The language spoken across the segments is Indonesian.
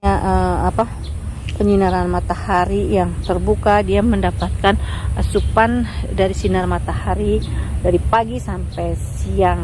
apa, penyinaran matahari yang terbuka, dia mendapatkan asupan dari sinar matahari dari pagi sampai siang.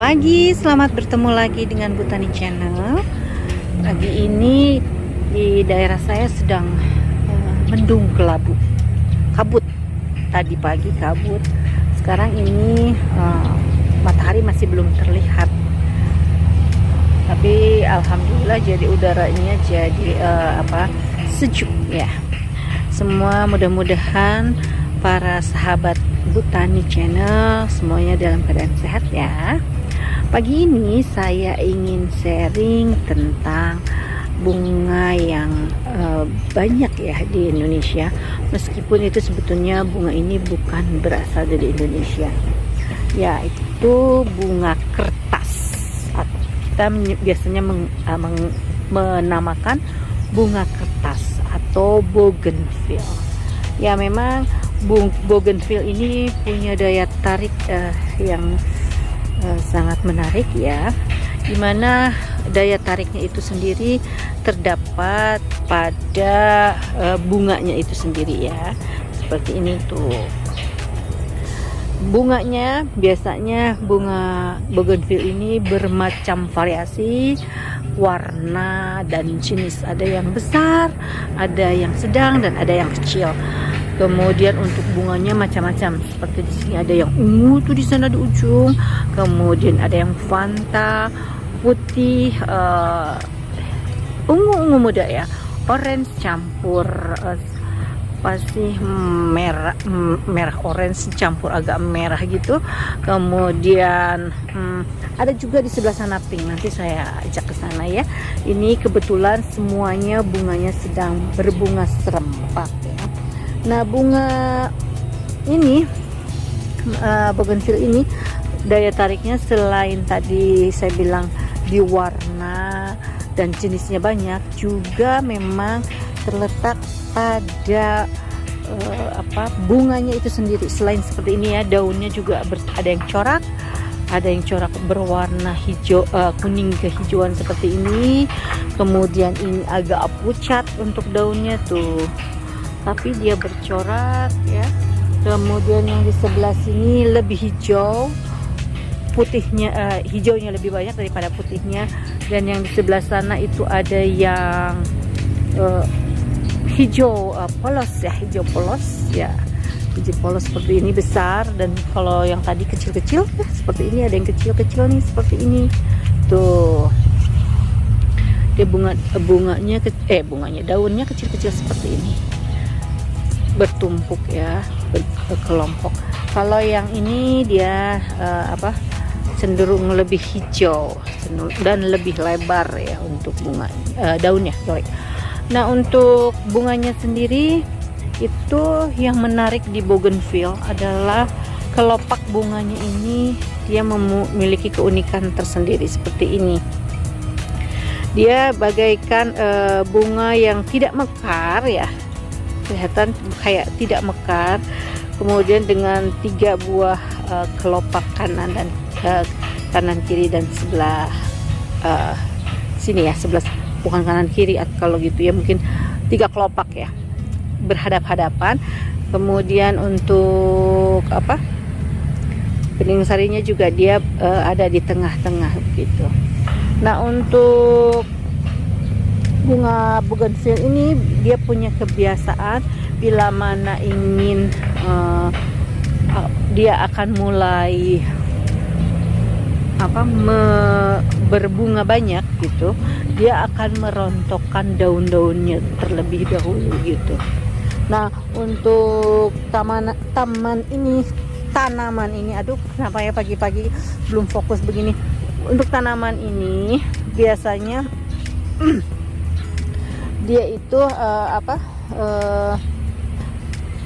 Pagi, selamat bertemu lagi dengan Botani Channel. Pagi ini di daerah saya sedang mendung kelabu, kabut. Tadi pagi kabut, sekarang ini matahari masih belum terlihat. Tapi alhamdulillah jadi udaranya jadi sejuk ya. Semua mudah-mudahan para sahabat Botani Channel semuanya dalam keadaan sehat ya. Pagi ini saya ingin sharing tentang bunga yang banyak ya di Indonesia. Meskipun itu sebetulnya bunga ini bukan berasal dari Indonesia, yaitu bunga kertas. Kita biasanya menamakan bunga kertas atau bougainville. Ya, memang bougainville ini punya daya tarik yang sangat menarik ya, dimana daya tariknya itu sendiri terdapat pada bunganya itu sendiri ya. Seperti ini tuh bunganya. Biasanya bunga bougainville ini bermacam variasi warna dan jenis, ada yang besar, ada yang sedang, dan ada yang kecil. Kemudian untuk bunganya macam-macam, seperti di sini ada yang ungu tuh di sana di ujung, kemudian ada yang fanta, putih, ungu muda ya, orange campur merah orange campur agak merah gitu. Kemudian ada juga di sebelah sana pink, nanti saya ajak ke sana ya. Ini kebetulan semuanya bunganya sedang berbunga serempak ya. Nah, bunga ini bougainville ini daya tariknya selain tadi saya bilang di warna dan jenisnya banyak, juga memang terletak pada bunganya itu sendiri. Selain seperti ini ya, daunnya juga ada yang corak, ada yang corak berwarna hijau, kuning kehijauan seperti ini. Kemudian ini agak pucat untuk daunnya tuh, tapi dia bercorak ya. Kemudian yang di sebelah sini lebih hijau, putihnya hijaunya lebih banyak daripada putihnya. Dan yang di sebelah sana itu ada yang hijau polos ya, hijau polos ya, hijau polos seperti ini besar. Dan kalau yang tadi kecil-kecil seperti ini, ada yang kecil-kecil nih seperti ini tuh. Dia bunganya daunnya kecil-kecil seperti ini, bertumpuk ya, berkelompok. Kalau yang ini dia cenderung lebih hijau dan lebih lebar ya untuk bunga daunnya. Nah, untuk bunganya sendiri itu yang menarik di bougainville adalah kelopak bunganya ini, dia memiliki keunikan tersendiri seperti ini. Dia bagaikan bunga yang tidak mekar ya, kelihatan kayak tidak mekar. Kemudian dengan 3 buah kelopak kanan dan kanan kiri dan sebelah sini ya, sebelah bukan kanan kiri kalau gitu ya, mungkin 3 kelopak ya, berhadap-hadapan. Kemudian untuk bening sarinya juga dia ada di tengah-tengah gitu. Nah, untuk bunga bougainville ini dia punya kebiasaan bila mana ingin dia akan mulai berbunga banyak gitu, dia akan merontokkan daun-daunnya terlebih dahulu gitu. Nah, untuk tanaman ini, aduh kenapa ya pagi-pagi belum fokus begini. Untuk tanaman ini biasanya dia itu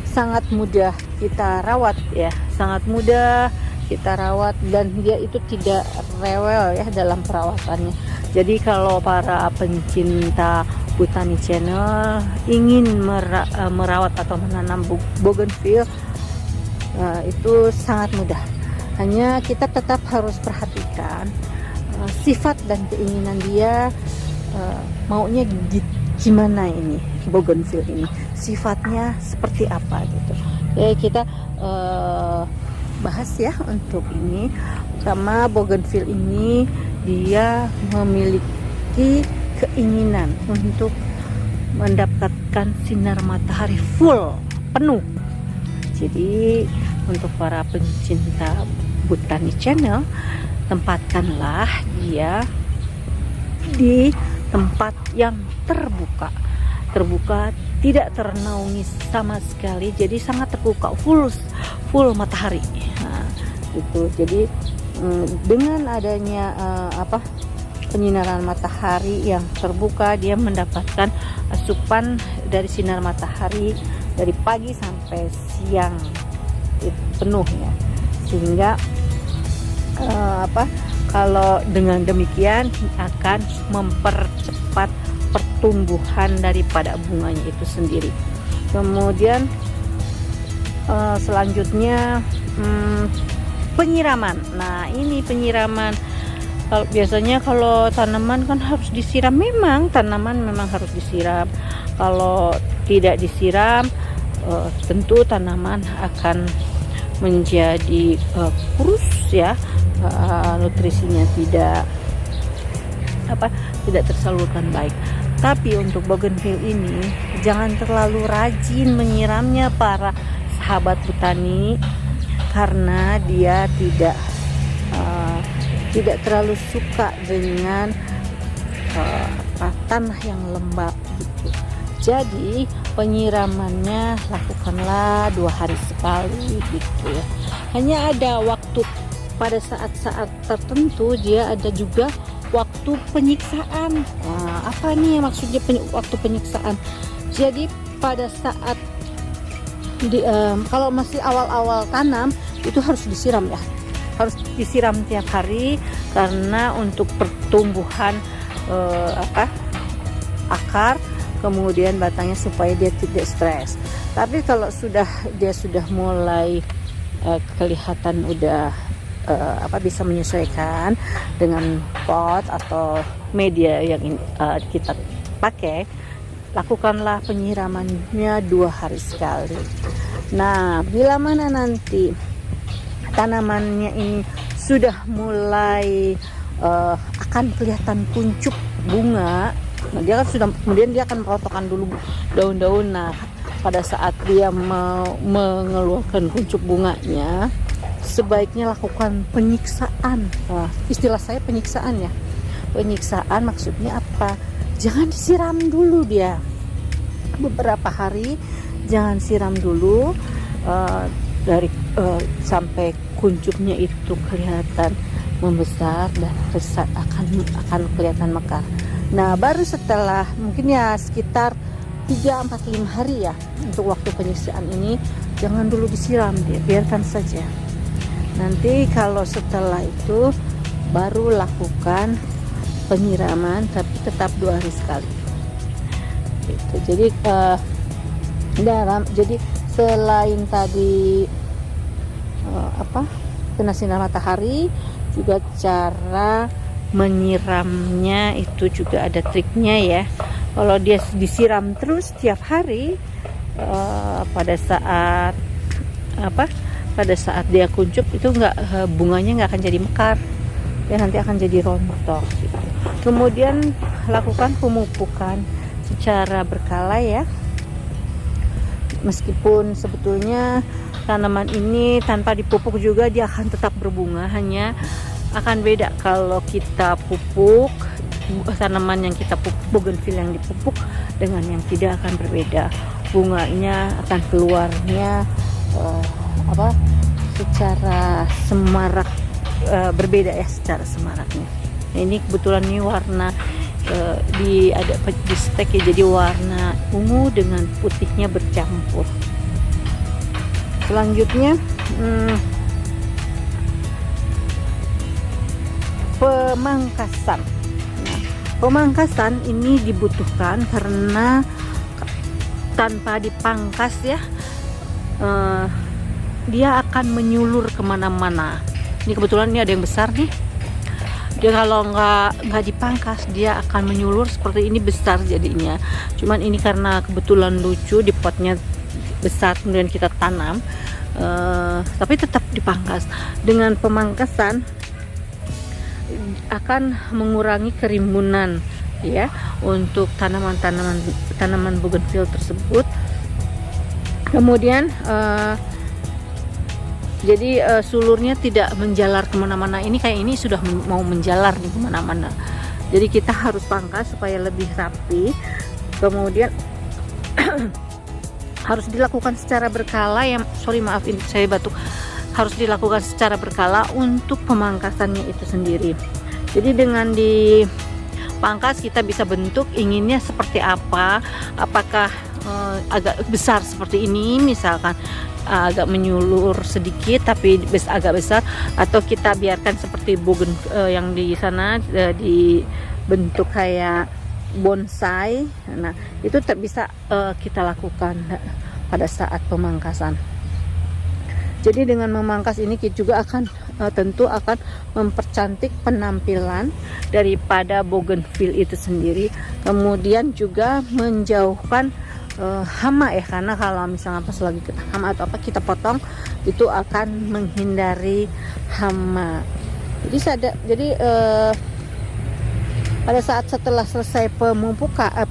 sangat mudah kita rawat ya, sangat mudah kita rawat, dan dia itu tidak rewel ya dalam perawatannya. Jadi kalau para pencinta Botani Channel ingin merawat atau menanam bougainville, itu sangat mudah. Hanya kita tetap harus perhatikan sifat dan keinginan dia, maunya gimana ini bougainville ini, sifatnya seperti apa gitu. Jadi kita bahas ya untuk ini, sama bougainville ini dia memiliki keinginan untuk mendapatkan sinar matahari full penuh. Jadi untuk para pencinta Botani Channel, tempatkanlah dia di tempat yang terbuka, tidak ternaungi sama sekali, jadi sangat terbuka, full matahari. Nah, itu jadi dengan adanya penyinaran matahari yang terbuka, dia mendapatkan asupan dari sinar matahari dari pagi sampai siang itu penuh ya, sehingga kalau dengan demikian akan mempercepat pertumbuhan daripada bunganya itu sendiri. Kemudian selanjutnya penyiraman. Nah, ini penyiraman. Kalau biasanya kalau tanaman kan harus disiram, memang tanaman memang harus disiram. Kalau tidak disiram, tentu tanaman akan menjadi kurus ya, nutrisinya tidak tersalurkan baik. Tapi untuk bougainville ini jangan terlalu rajin menyiramnya para sahabat botani, karena dia tidak terlalu suka dengan tanah yang lembab gitu. Jadi penyiramannya lakukanlah 2 hari sekali gitu ya. Hanya ada waktu pada saat-saat tertentu, dia ada juga waktu penyiksaan. Nah, apa nih maksudnya waktu penyiksaan? Jadi pada saat kalau masih awal-awal tanam itu harus disiram ya, harus disiram tiap hari, karena untuk pertumbuhan akar, kemudian batangnya, supaya dia tidak stres. Tapi kalau dia sudah mulai kelihatan udah bisa menyesuaikan dengan pot atau media yang kita pakai, lakukanlah penyiramannya 2 hari sekali. Nah, bila mana nanti tanamannya ini sudah mulai akan kelihatan kuncup bunga, nah dia kan kemudian dia akan merotokkan dulu daun-daun. Nah, pada saat dia mau mengeluarkan kuncup bunganya, sebaiknya lakukan penyiksaan. Nah, istilah saya penyiksaan ya. Penyiksaan maksudnya apa? Jangan disiram dulu dia. Beberapa hari jangan siram dulu, sampai kuncupnya itu kelihatan membesar dan akan kelihatan mekar. Nah, baru setelah mungkin ya sekitar 3-4-5 hari ya, untuk waktu penyiksaan ini jangan dulu disiram dia, biarkan saja. Nanti kalau setelah itu baru lakukan penyiraman, tapi tetap 2 hari sekali. Gitu. Jadi selain tadi kena sinar matahari, juga cara menyiramnya itu juga ada triknya ya. Kalau dia disiram terus tiap hari, pada saat dia kuncup itu bunganya nggak akan jadi mekar, ya nanti akan jadi rontok gitu. Kemudian lakukan pemupukan secara berkala ya. Meskipun sebetulnya tanaman ini tanpa dipupuk juga dia akan tetap berbunga, hanya akan beda kalau kita pupuk. Tanaman yang kita pupuk, bougainville yang dipupuk dengan yang tidak akan berbeda. Bunganya akan keluarnya secara semarak, berbeda ya secara semaraknya. Nah, ini kebetulan ini warna di stek ya, jadi warna ungu dengan putihnya bercampur. Selanjutnya pemangkasan. Nah, pemangkasan ini dibutuhkan karena tanpa dipangkas ya, dia akan menyulur kemana-mana. Ini kebetulan ini ada yang besar nih. Dia kalau nggak dipangkas dia akan menyulur seperti ini, besar jadinya. Cuman ini karena kebetulan lucu, di potnya besar kemudian kita tanam, tapi tetap dipangkas. Dengan pemangkasan akan mengurangi kerimbunan ya untuk tanaman bougainville tersebut. Kemudian jadi sulurnya tidak menjalar kemana-mana. Ini kayak ini sudah mau menjalar nih kemana-mana. Jadi kita harus pangkas supaya lebih rapi. Kemudian harus dilakukan secara berkala ya. Maaf ini saya batuk. Harus dilakukan secara berkala untuk pemangkasannya itu sendiri. Jadi dengan dipangkas kita bisa bentuk inginnya seperti apa. Apakah agak besar seperti ini misalkan, agak menyulur sedikit tapi agak besar, atau kita biarkan seperti yang di sana dibentuk kayak bonsai. Nah itu bisa kita lakukan pada saat pemangkasan. Jadi dengan memangkas ini kita juga akan tentu akan mempercantik penampilan daripada bougainville itu sendiri. Kemudian juga menjauhkan hama ya, karena kalau misalnya pas lagi hama atau apa kita potong itu akan menghindari hama. Jadi pada saat setelah selesai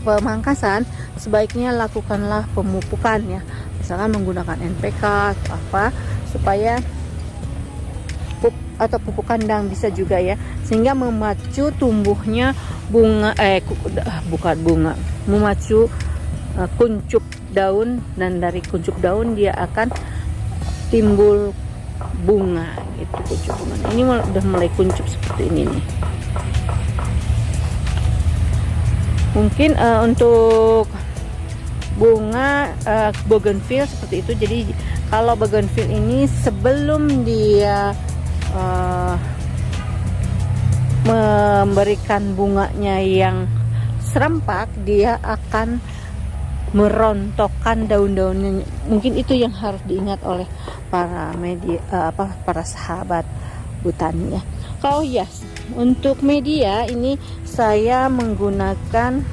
pemangkasan sebaiknya lakukanlah pemupukan ya, misalkan menggunakan NPK atau apa, supaya pupuk kandang bisa juga ya, sehingga memacu tumbuhnya memacu kuncup daun, dan dari kuncup daun dia akan timbul bunga. Itu kuncup bunga. Ini udah mulai kuncup seperti ini nih. Mungkin untuk bunga bougainville seperti itu. Jadi kalau bougainville ini sebelum dia memberikan bunganya yang serempak, dia akan merontokkan daun-daunnya. Mungkin itu yang harus diingat oleh para para sahabat botani ya. Kalau untuk media ini saya menggunakan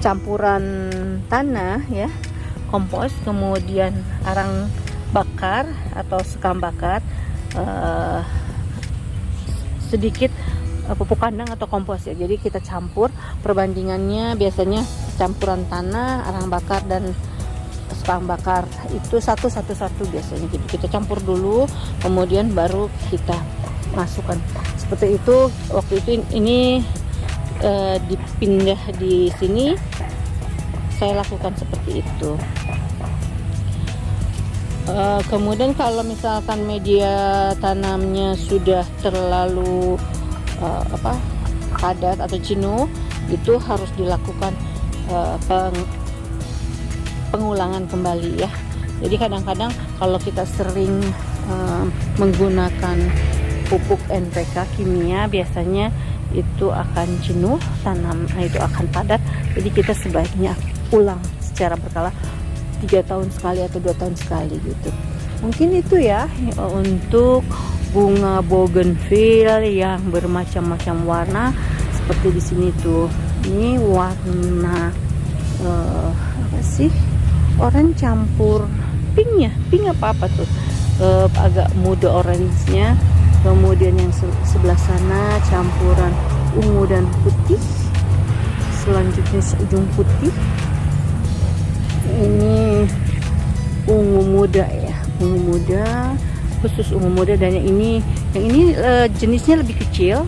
campuran tanah ya, kompos, kemudian arang bakar atau sekam bakar, sedikit pupuk kandang atau kompos ya. Jadi kita campur, perbandingannya biasanya campuran tanah, arang bakar dan sekam bakar itu satu biasanya gitu. Kita campur dulu, kemudian baru kita masukkan. Seperti itu waktu itu ini dipindah di sini saya lakukan seperti itu. Kemudian kalau misalkan media tanamnya sudah terlalu padat atau jenuh, itu harus dilakukan pengulangan kembali ya. Jadi kadang-kadang kalau kita sering menggunakan pupuk NPK kimia, biasanya itu akan jenuh, itu akan padat. Jadi kita sebaiknya ulang secara berkala 3 tahun sekali atau 2 tahun sekali gitu. Mungkin itu ya untuk bunga bougainville yang bermacam-macam warna. Seperti di sini tuh, ini warna apa sih, oranye campur pink apa tuh, agak muda orange-nya. Kemudian yang sebelah sana campuran ungu dan putih. Selanjutnya ujung putih. Ini ungu muda ya, ungu muda, khusus ungu muda. Dan yang ini jenisnya lebih kecil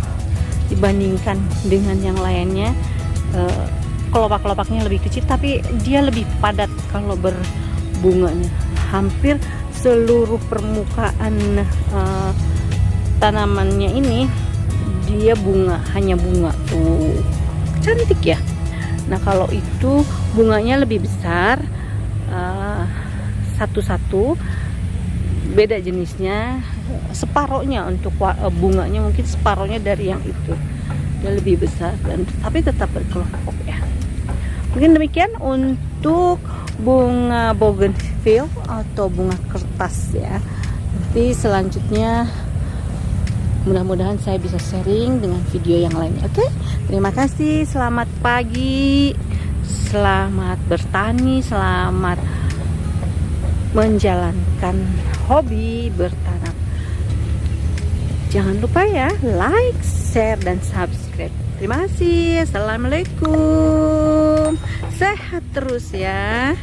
dibandingkan dengan yang lainnya. Kelopak-kelopaknya lebih kecil, tapi dia lebih padat kalau berbunganya. Hampir seluruh permukaan tanamannya ini dia bunga, hanya bunga. Tuh, cantik ya. Nah, kalau itu bunganya lebih besar, satu-satu, beda jenisnya. Separohnya untuk bunganya mungkin separohnya dari yang itu. Dia lebih besar tapi tetap berkelompok ya. Mungkin demikian untuk bunga bougainville atau bunga kertas ya. Nanti selanjutnya mudah-mudahan saya bisa sharing dengan video yang lainnya. Oke, terima kasih. Selamat pagi, selamat bertani, selamat menjalankan hobi bertanam. Jangan lupa ya, like, share, dan subscribe. Terima kasih. Assalamualaikum. Sehat terus ya.